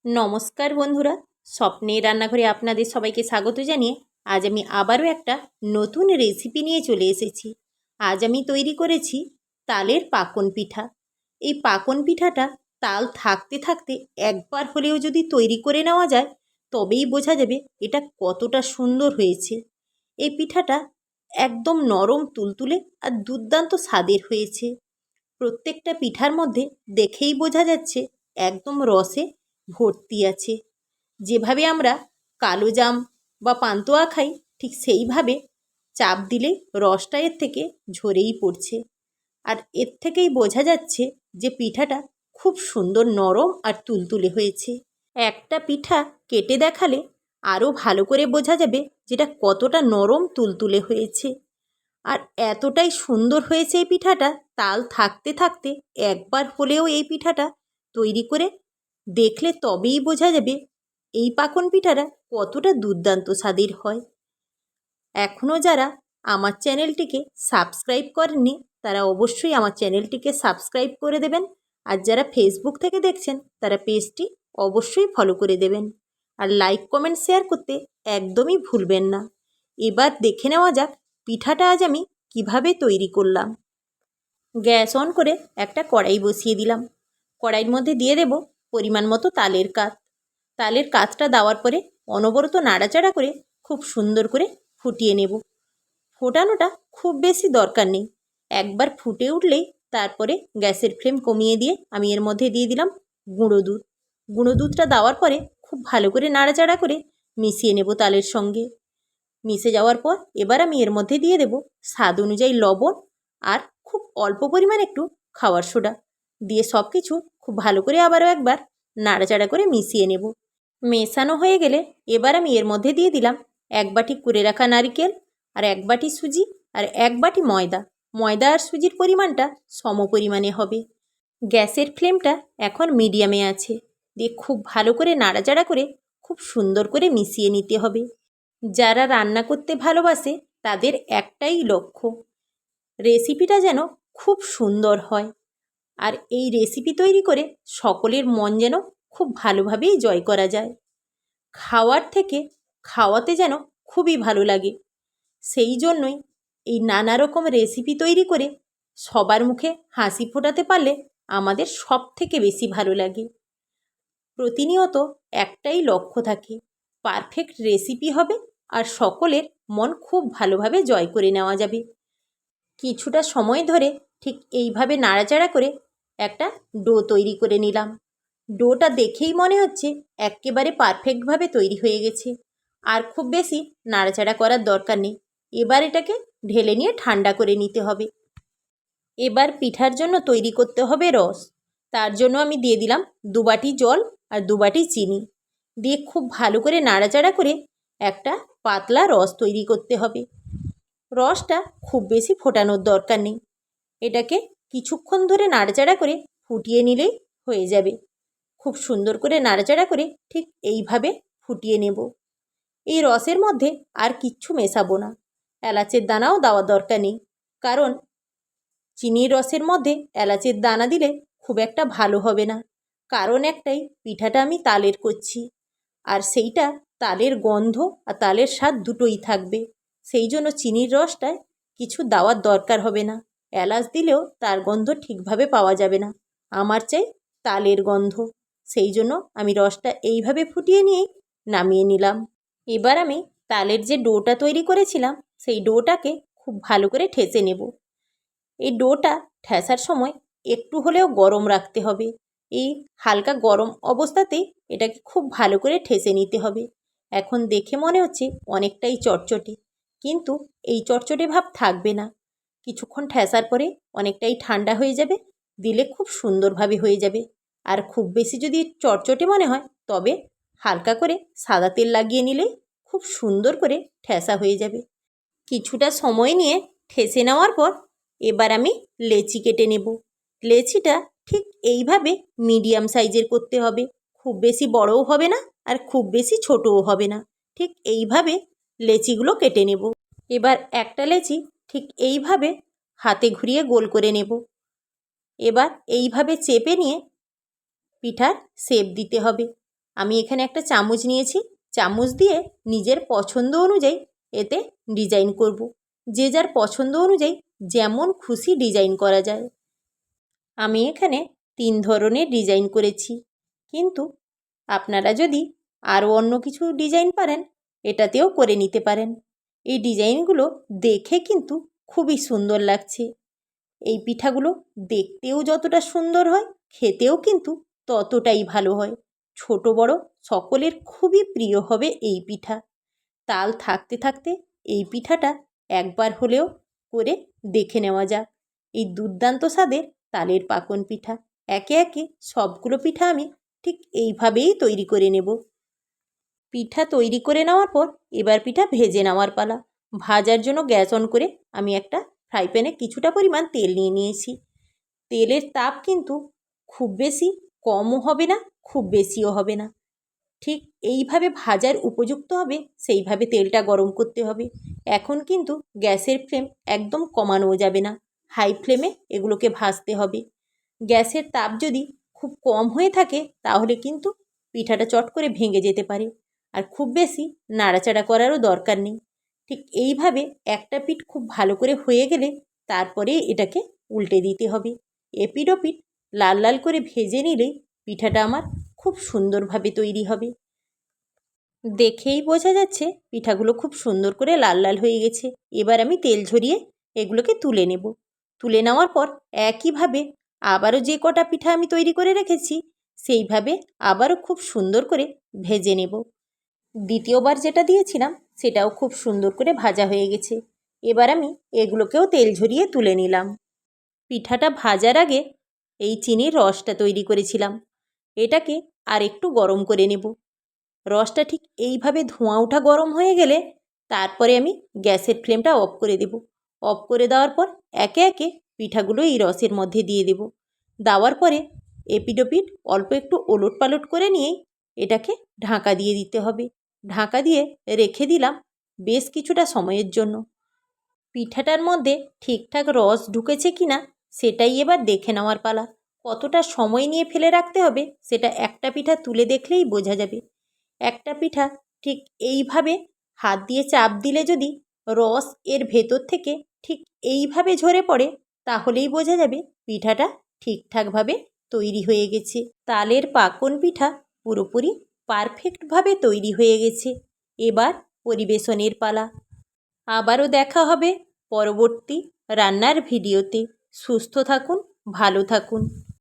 নমস্কার বন্ধুরা, স্বপ্নের রান্নাঘরে আপনাদের সবাইকে স্বাগত জানিয়ে আজ আমি আবারও একটা নতুন রেসিপি নিয়ে চলে এসেছি। আজ আমি তৈরি করেছি তালের পাকন পিঠা। এই পাকন পিঠাটা তাল থাকতে থাকতে একবার হলেও যদি তৈরি করে নেওয়া যায় তবেই বোঝা যাবে এটা কতটা সুন্দর হয়েছে। এই পিঠাটা একদম নরম তুলতুলে আর দুর্দান্ত স্বাদের হয়েছে। প্রত্যেকটা পিঠার মধ্যে দেখেই বোঝা যাচ্ছে একদম রসে ভর্তি আছে। যেভাবে আমরা কালো জাম বা পান্তুয়া খাই ঠিক সেইভাবে চাপ দিলেই রসটা এর থেকে ঝরেই পড়ছে। আর এর থেকেই বোঝা যাচ্ছে যে পিঠাটা খুব সুন্দর নরম আর তুলতুলে হয়েছে। একটা পিঠা কেটে দেখালে আরও ভালো করে বোঝা যাবে যেটা কতটা নরম তুলতুলে হয়েছে। আর এতটাই সুন্দর হয়েছে এই পিঠাটা, তাল থাকতে থাকতে একবার হলেও এই পিঠাটা তৈরি করে দেখলে তবেই বোঝা যাবে এই পাকন পিঠাটা কতটা দুর্দান্ত স্বাদের হয়। এখনও যারা আমার চ্যানেলটিকে সাবস্ক্রাইব করেননি তারা অবশ্যই আমার চ্যানেলটিকে সাবস্ক্রাইব করে দেবেন। আর যারা ফেসবুক থেকে দেখছেন তারা পেজটি অবশ্যই ফলো করে দেবেন। আর লাইক কমেন্ট শেয়ার করতে একদমই ভুলবেন না। এবার দেখে নেওয়া যাক পিঠাটা আজ আমি কিভাবে তৈরি করলাম। গ্যাস অন করে একটা কড়াই বসিয়ে দিলাম। কড়াইয়ের মধ্যে দিয়ে দেব পরিমাণ মতো তালের কাত। তালের কাতটা দেওয়ার পরে অনবরত নাড়াচাড়া করে খুব সুন্দর করে ফুটিয়ে নেব। ফোটানোটা খুব বেশি দরকার নেই, একবার ফুটে উঠলেই তারপরে গ্যাসের ফ্লেম কমিয়ে দিয়ে আমি এর মধ্যে দিয়ে দিলাম গুঁড়ো দুধ। গুঁড়ো দুধটা দেওয়ার পরে খুব ভালো করে নাড়াচাড়া করে মিশিয়ে নেব তালের সঙ্গে। মিশে যাওয়ার পর এবার আমি এর মধ্যে দিয়ে দেব স্বাদ অনুযায়ী লবণ আর খুব অল্প পরিমাণ একটু খাওয়ার সোডা দিয়ে সব কিছু খুব ভালো করে আবারও একবার নাড়াচাড়া করে মিশিয়ে নেব। মেশানো হয়ে গেলে এবার আমি এর মধ্যে দিয়ে দিলাম 1 বাটি কুড়ে রাখা নারকেল আর 1 বাটি সুজি আর 1 বাটি ময়দা। ময়দা আর সুজির পরিমাণটা সম পরিমাণে হবে। গ্যাসের ফ্লেমটা এখন মিডিয়ামে আছে, দিয়ে খুব ভালো করে নাড়াচাড়া করে খুব সুন্দর করে মিশিয়ে নিতে হবে। যারা রান্না করতে ভালোবাসে তাদের একটাই লক্ষ্য রেসিপিটা যেন খুব সুন্দর হয়। আর এই রেসিপি তৈরি করে সকলের মন যেন খুব ভালোভাবেই জয় করা যায়। খাওয়ার থেকে খাওয়াতে যেন খুবই ভালো লাগে। সেই জন্যই এই নানা রকম রেসিপি তৈরি করে সবার মুখে হাসি ফোটাতে পারলে আমাদের সব থেকে বেশি ভালো লাগে। প্রতিনিয়ত একটাই লক্ষ্য থাকে, পারফেক্ট রেসিপি হবে আর সকলের মন খুব ভালোভাবে জয় করে নেওয়া যাবে। কিছুটা সময় ধরে ঠিক এইভাবে নাড়াচাড়া করে একটা ডো তৈরি করে নিলাম। ডোটা দেখেই মনে হচ্ছে একেবারে পারফেক্টভাবে তৈরি হয়ে গেছে, আর খুব বেশি নাড়াচাড়া করার দরকার নেই। এবার এটাকে ঢেলে নিয়ে ঠান্ডা করে নিতে হবে। এবার পিঠার জন্য তৈরি করতে হবে রস। তার জন্য আমি দিয়ে দিলাম 2 বাটি জল আর 2 বাটি চিনি দিয়ে খুব ভালো করে নাড়াচাড়া করে একটা পাতলা রস তৈরি করতে হবে। রসটা খুব বেশি ফোটানোর দরকার নেই, এটাকে কিছুক্ষণ ধরে নাড়াচাড়া করে ফুটিয়ে নিলেই হয়ে যাবে। খুব সুন্দর করে নাড়াচাড়া করে ঠিক এইভাবে ফুটিয়ে নেব। এই রসের মধ্যে আর কিচ্ছু মেশাবো না, এলাচের দানাও দেওয়ার দরকার নেই, কারণ চিনির রসের মধ্যে এলাচের দানা দিলে খুব একটা ভালো হবে না। কারণ একটাই, পিঠাটা আমি তালের করছি, আর সেইটা তালের গন্ধ আর তালের স্বাদ দুটোই থাকবে। সেই জন্য চিনির রসটায় কিছু দেওয়ার দরকার হবে না। এলাচ দিলেও তার গন্ধ ঠিকভাবে পাওয়া যাবে না। আমার চাই তালের গন্ধ, সেই জন্য আমি রসটা এইভাবে ফুটিয়ে নিয়েই নামিয়ে নিলাম। এবার আমি তালের যে ডোটা তৈরি করেছিলাম সেই ডোটাকে খুব ভালো করে ঠেসে নেব। এই ডোটা ঠেসার সময় একটু হলেও গরম রাখতে হবে। এই হালকা গরম অবস্থাতেই এটাকে খুব ভালো করে ঠেসে নিতে হবে। এখন দেখে মনে হচ্ছে অনেকটাই চটচটে, কিন্তু এই চটচটে ভাব থাকবে না। কিছুক্ষণ ঠেসার পরে অনেকটাই ঠান্ডা হয়ে যাবে, দিলে খুব সুন্দরভাবে হয়ে যাবে। আর খুব বেশি যদি চটচটে মনে হয় তবে হালকা করে সাদা তেল লাগিয়ে নিলেই খুব সুন্দর করে ঠেসা হয়ে যাবে। কিছুটা সময় নিয়ে ঠেসে নেওয়ার পর এবার আমি লেচি কেটে নেব। লেচিটা ঠিক এইভাবে মিডিয়াম সাইজের করতে হবে, খুব বেশি বড়ও হবে না আর খুব বেশি ছোটও হবে না। ঠিক এইভাবে লেচিগুলো কেটে নেব। এবার একটা লেচি ঠিক এইভাবে হাতে ঘুরিয়ে গোল করে নেব। এবার এইভাবে চেপে নিয়ে পিঠার শেপ দিতে হবে। আমি এখানে একটা চামচ নিয়েছি, চামচ দিয়ে নিজের পছন্দ অনুযায়ী এতে ডিজাইন করব। যে যার পছন্দ অনুযায়ী যেমন খুশি ডিজাইন করা যায়। আমি এখানে 3 ধরনের ডিজাইন করেছি, কিন্তু আপনারা যদি আরও অন্য কিছু ডিজাইন পারেন এটাতেও করে নিতে পারেন। এই ডিজাইনগুলো দেখে কিন্তু খুবই সুন্দর লাগছে। এই পিঠাগুলো দেখতেও যতটা সুন্দর হয়, খেতেও কিন্তু ততটাই ভালো হয়। ছোট বড় সকলের খুবই প্রিয় হবে এই পিঠা। তাল থাকতে থাকতে এই পিঠাটা একবার হলেও করে দেখে নেওয়া যাক। এই দুর্দান্ত স্বাদের তালের পাকন পিঠা। একে একে সবগুলো পিঠা আমি ঠিক এইভাবেই তৈরি করে নেব। পিঠা তৈরি করে নেওয়ার পর এবার পিঠা ভেজে নেওয়ার পালা। ভাজার জন্য গ্যাস অন করে আমি একটা ফ্রাই প্যানে কিছুটা পরিমাণ তেল নিয়ে নিয়েছি। তেলের তাপ কিন্তু খুব বেশি কমও হবে না, খুব বেশিও হবে না। ঠিক এইভাবে ভাজার উপযুক্ত হবে সেইভাবে তেলটা গরম করতে হবে। এখন কিন্তু গ্যাসের ফ্লেম একদম কমানোও যাবে না, হাই ফ্লেমে এগুলোকে ভাজতে হবে। গ্যাসের তাপ যদি খুব কম হয়ে থাকে তাহলে কিন্তু পিঠাটা চট করে ভেঙে যেতে পারে, আর খুব বেশি নাড়াচাড়া করারও দরকার নেই। ঠিক এইভাবে একটা পিঠ খুব ভালো করে হয়ে গেলে তারপরে এটাকে উল্টে দিতে হবে। এপিঠ ওপিঠ লাল লাল করে ভেজে নিলেই পিঠাটা আমার খুব সুন্দরভাবে তৈরি হবে। দেখেই বোঝা যাচ্ছে পিঠাগুলো খুব সুন্দর করে লাল লাল হয়ে গেছে। এবার আমি তেল ঝরিয়ে এগুলোকে তুলে নেব। তুলে নেওয়ার পর একইভাবে আবারও যে কটা পিঠা আমি তৈরি করে রেখেছি সেইভাবে আবারও খুব সুন্দর করে ভেজে নেব। দ্বিতীয়বার যেটা দিয়েছিলাম সেটাও খুব সুন্দর করে ভাজা হয়ে গেছে। এবার আমি এগুলোকেও তেল ঝরিয়ে তুলে নিলাম। পিঠাটা ভাজার আগে এই চিনির রসটা তৈরি করেছিলাম, এটাকে আর একটু গরম করে নেব। রসটা ঠিক এইভাবে ধোঁয়া ওঠা গরম হয়ে গেলে তারপরে আমি গ্যাসের ফ্লেমটা অফ করে দেব। অফ করে দেওয়ার পর একে একে পিঠাগুলো এই রসের মধ্যে দিয়ে দেব। দেওয়ার পরে এপিঠ ওপিঠ অল্প একটু ওলট পালট করে নিয়েই এটাকে ঢাকা দিয়ে দিতে হবে। ঢাকা দিয়ে রেখে দিলাম বেশ কিছুটা সময়ের জন্য। পিঠাটার মধ্যে ঠিকঠাক রস ঢুকেছে কি না সেটাই এবার দেখে নেওয়ার পালা। কতটা সময় নিয়ে ফেলে রাখতে হবে সেটা একটা পিঠা তুলে দেখলেই বোঝা যাবে। একটা পিঠা ঠিক এইভাবে হাত দিয়ে চাপ দিলে যদি রস এর ভেতর থেকে ঠিক এইভাবে ঝরে পড়ে তাহলেই বোঝা যাবে পিঠাটা ঠিকঠাকভাবে তৈরি হয়ে গেছে। তালের পাকন পিঠা পুরোপুরি পারফেক্টভাবে তৈরি হয়ে গেছে। এবার পরিবেশনের পালা। আবারও দেখা হবে পরবর্তী রান্নার ভিডিওতে। সুস্থ থাকুন, ভালো থাকুন।